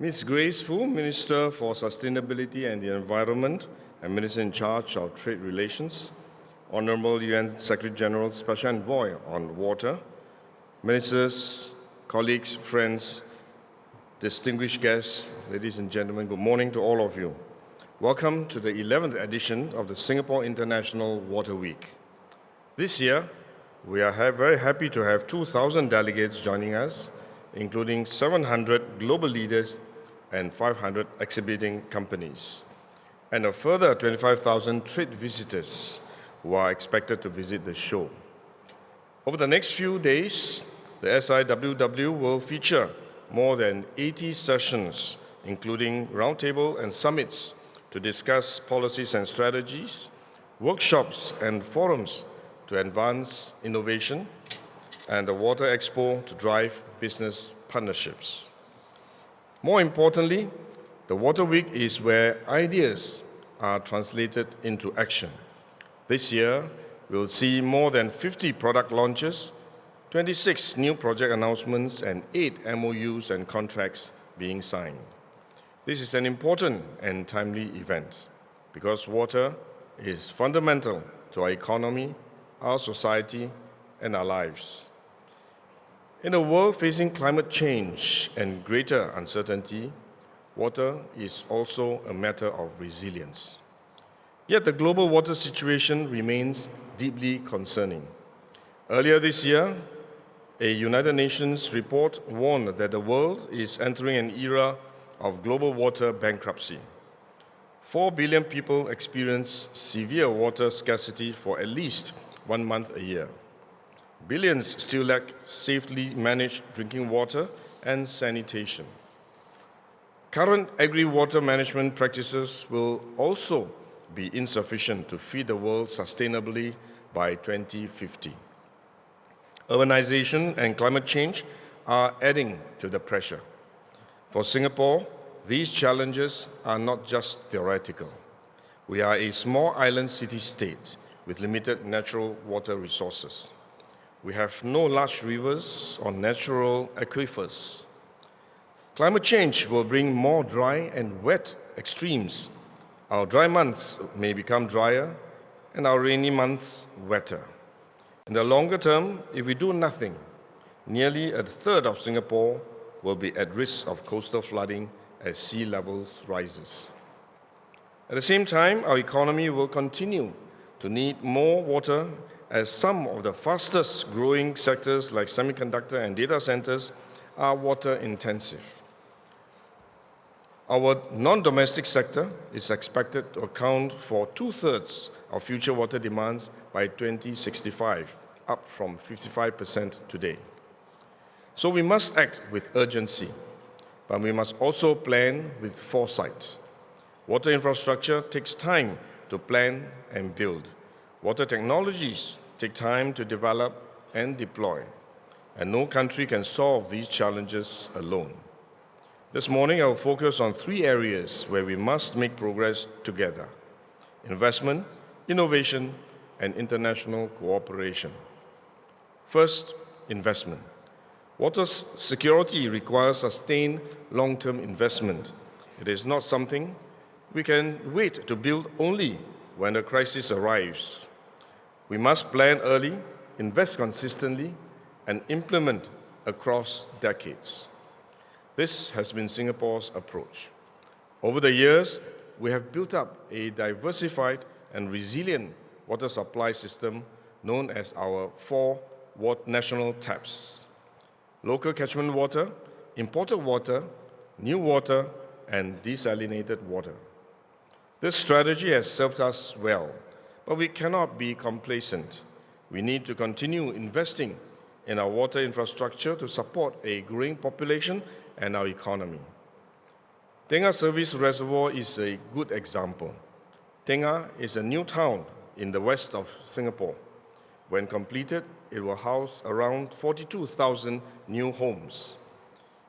Ms. Grace Fu, Minister for Sustainability and the Environment and Minister in charge of Trade Relations, Honorable UN Secretary General Special Envoy on Water, Ministers, colleagues, friends, distinguished guests, ladies and gentlemen, good morning to all of you. Welcome to the 11th edition of the Singapore International Water Week. This year, we are very happy to have 2,000 delegates joining us, including 700 global leaders and 500 exhibiting companies, and a further 25,000 trade visitors who are expected to visit the show. Over the next few days, the SIWW will feature more than 80 sessions, including roundtable and summits to discuss policies and strategies, workshops and forums to advance innovation, and the Water Expo to drive business partnerships. More importantly, the Water Week is where ideas are translated into action. This year, we'll see more than 50 product launches, 26 new project announcements, and 8 MOUs and contracts being signed. This is an important and timely event because water is fundamental to our economy, our society, and our lives. In a world facing climate change and greater uncertainty, water is also a matter of resilience. Yet the global water situation remains deeply concerning. Earlier this year, a United Nations report warned that the world is entering an era of global water bankruptcy. 4 billion people experience severe water scarcity for at least 1 month a year. Billions still lack safely managed drinking water and sanitation. Current agri-water management practices will also be insufficient to feed the world sustainably by 2050. Urbanization and climate change are adding to the pressure. For Singapore, these challenges are not just theoretical. We are a small island city-state with limited natural water resources. We have no large rivers or natural aquifers. Climate change will bring more dry and wet extremes. Our dry months may become drier and our rainy months wetter. In the longer term, if we do nothing, nearly a third of Singapore will be at risk of coastal flooding as sea levels rises. At the same time, our economy will continue to need more water as some of the fastest growing sectors like semiconductor and data centers are water intensive. Our non-domestic sector is expected to account for 2/3 of future water demands by 2065, up from 55% today. So we must act with urgency, but we must also plan with foresight. Water infrastructure takes time to plan and build. Water technologies take time to develop and deploy, and no country can solve these challenges alone. This morning, I will focus on 3 areas where we must make progress together: investment, innovation, and international cooperation. First, investment. Water security requires sustained long-term investment. It is not something we can wait to build only when a crisis arrives. We must plan early, invest consistently, and implement across decades. This has been Singapore's approach. Over the years, we have built up a diversified and resilient water supply system known as our 4 national taps: local catchment water, imported water, new water, and desalinated water. This strategy has served us well, but we cannot be complacent. We need to continue investing in our water infrastructure to support a growing population and our economy. Tengah Service Reservoir is a good example. Tengah is a new town in the west of Singapore. When completed, it will house around 42,000 new homes.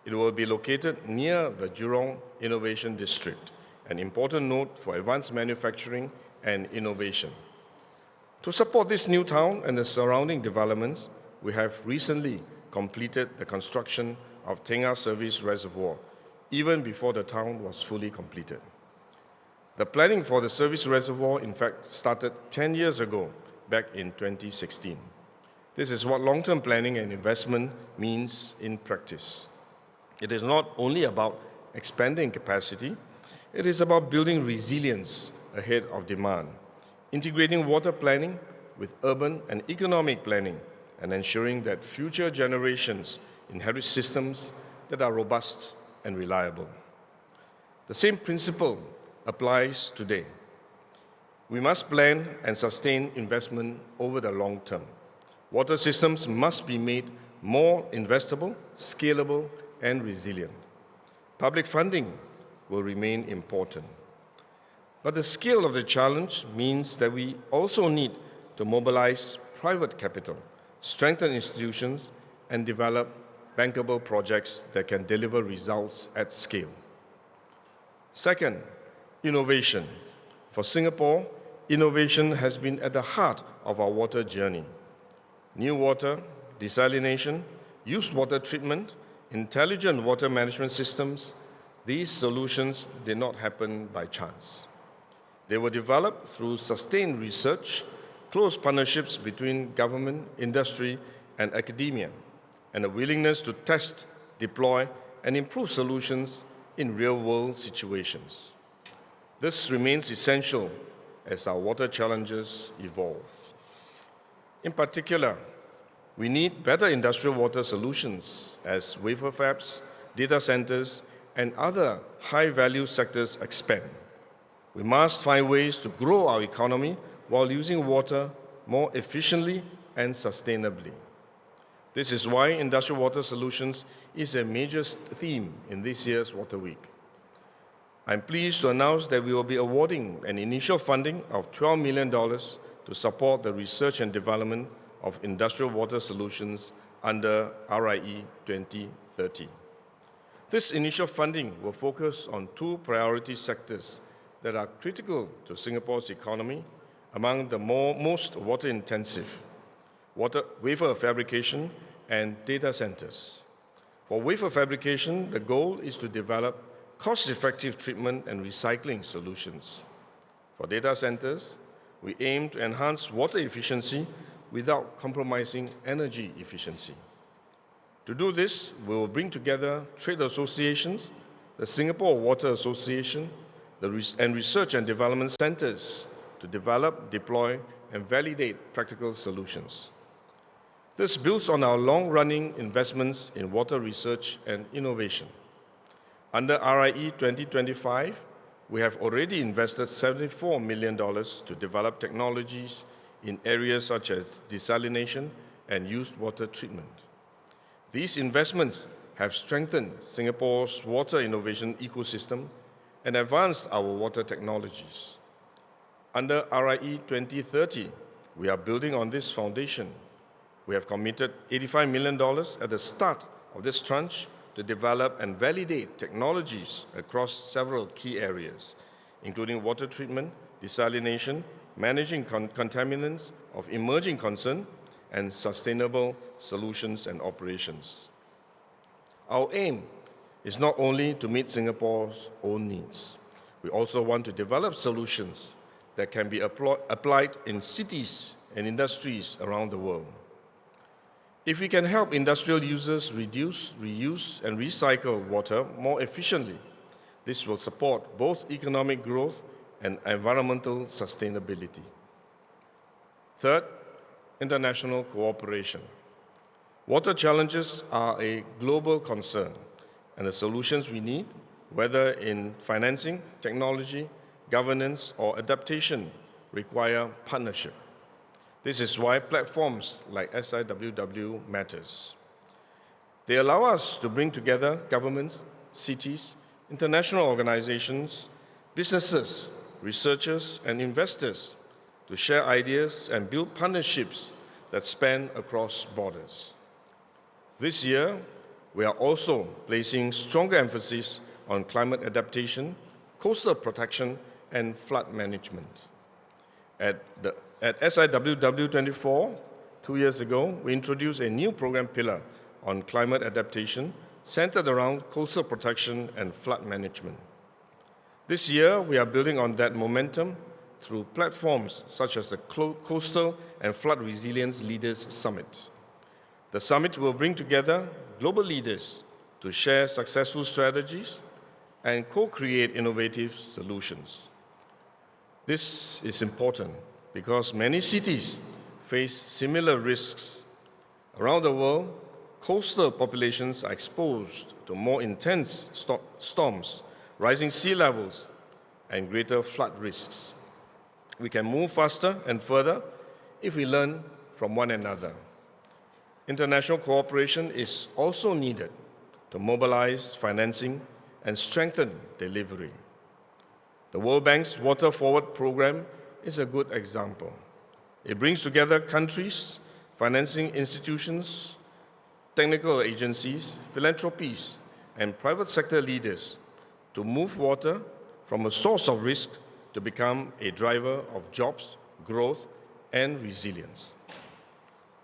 It will be located near the Jurong Innovation District, an important node for advanced manufacturing and innovation. To support this new town and the surrounding developments, we have recently completed the construction of Tengah Service Reservoir, even before the town was fully completed. The planning for the service reservoir, in fact, started 10 years ago, back in 2016. This is what long-term planning and investment means in practice. It is not only about expanding capacity, it is about building resilience ahead of demand, integrating water planning with urban and economic planning, and ensuring that future generations inherit systems that are robust and reliable. The same principle applies today. We must plan and sustain investment over the long term. Water systems must be made more investable, scalable, and resilient. Public funding will remain important. But the scale of the challenge means that we also need to mobilize private capital, strengthen institutions, and develop bankable projects that can deliver results at scale. Second, innovation. For Singapore, innovation has been at the heart of our water journey. New water, desalination, used water treatment, intelligent water management systems, these solutions did not happen by chance. They were developed through sustained research, close partnerships between government, industry, and academia, and a willingness to test, deploy, and improve solutions in real-world situations. This remains essential as our water challenges evolve. In particular, we need better industrial water solutions as wafer fabs, data centers, and other high-value sectors expand. We must find ways to grow our economy while using water more efficiently and sustainably. This is why industrial water solutions is a major theme in this year's Water Week. I'm pleased to announce that we will be awarding an initial funding of $12 million to support the research and development of industrial water solutions under RIE 2030. This initial funding will focus on two priority sectors that are critical to Singapore's economy among the most water-intensive: wafer fabrication and data centers. For wafer fabrication, the goal is to develop cost-effective treatment and recycling solutions. For data centers, we aim to enhance water efficiency without compromising energy efficiency. To do this, we will bring together trade associations, the Singapore Water Association, and research and development centers to develop, deploy, and validate practical solutions. This builds on our long-running investments in water research and innovation. Under RIE 2025, we have already invested $74 million to develop technologies in areas such as desalination and used water treatment. These investments have strengthened Singapore's water innovation ecosystem and advanced our water technologies. Under RIE 2030, we are building on this foundation. We have committed $85 million at the start of this tranche to develop and validate technologies across several key areas, including water treatment, desalination, managing contaminants of emerging concern, and sustainable solutions and operations. Our aim is not only to meet Singapore's own needs. We also want to develop solutions that can be applied in cities and industries around the world. If we can help industrial users reduce, reuse, and recycle water more efficiently, this will support both economic growth and environmental sustainability. Third, international cooperation. Water challenges are a global concern, and the solutions we need, whether in financing, technology, governance, or adaptation, require partnership. This is why platforms like SIWW matters. They allow us to bring together governments, cities, international organizations, businesses, researchers, and investors to share ideas and build partnerships that span across borders. This year, we are also placing stronger emphasis on climate adaptation, coastal protection, and flood management. At SIWW 24, 2 years ago, we introduced a new program pillar on climate adaptation centered around coastal protection and flood management. This year, we are building on that momentum through platforms such as the Coastal and Flood Resilience Leaders Summit. The summit will bring together global leaders to share successful strategies and co-create innovative solutions. This is important because many cities face similar risks. Around the world, coastal populations are exposed to more intense storms, rising sea levels, and greater flood risks. We can move faster and further if we learn from one another. International cooperation is also needed to mobilize financing and strengthen delivery. The World Bank's Water Forward program is a good example. It brings together countries, financing institutions, technical agencies, philanthropies, and private sector leaders to move water from a source of risk to become a driver of jobs, growth, and resilience.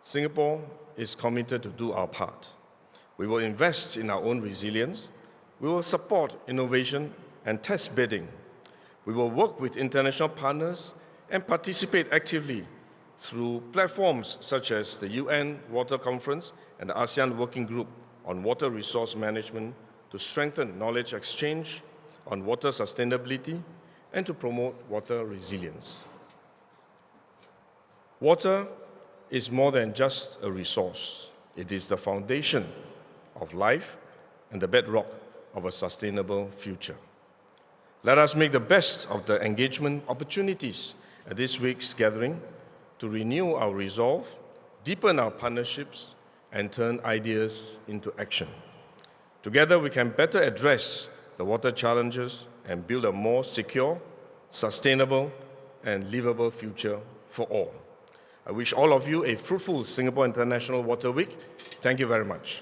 Singapore is committed to do our part. We will invest in our own resilience. We will support innovation and test bidding. We will work with international partners and participate actively through platforms such as the UN Water Conference and the ASEAN Working Group on Water Resource Management to strengthen knowledge exchange on water sustainability and to promote water resilience. Water is more than just a resource. It is the foundation of life and the bedrock of a sustainable future. Let us make the best of the engagement opportunities at this week's gathering to renew our resolve, deepen our partnerships, and turn ideas into action. Together, we can better address the water challenges and build a more secure, sustainable, and livable future for all. I wish all of you a fruitful Singapore International Water Week. Thank you very much.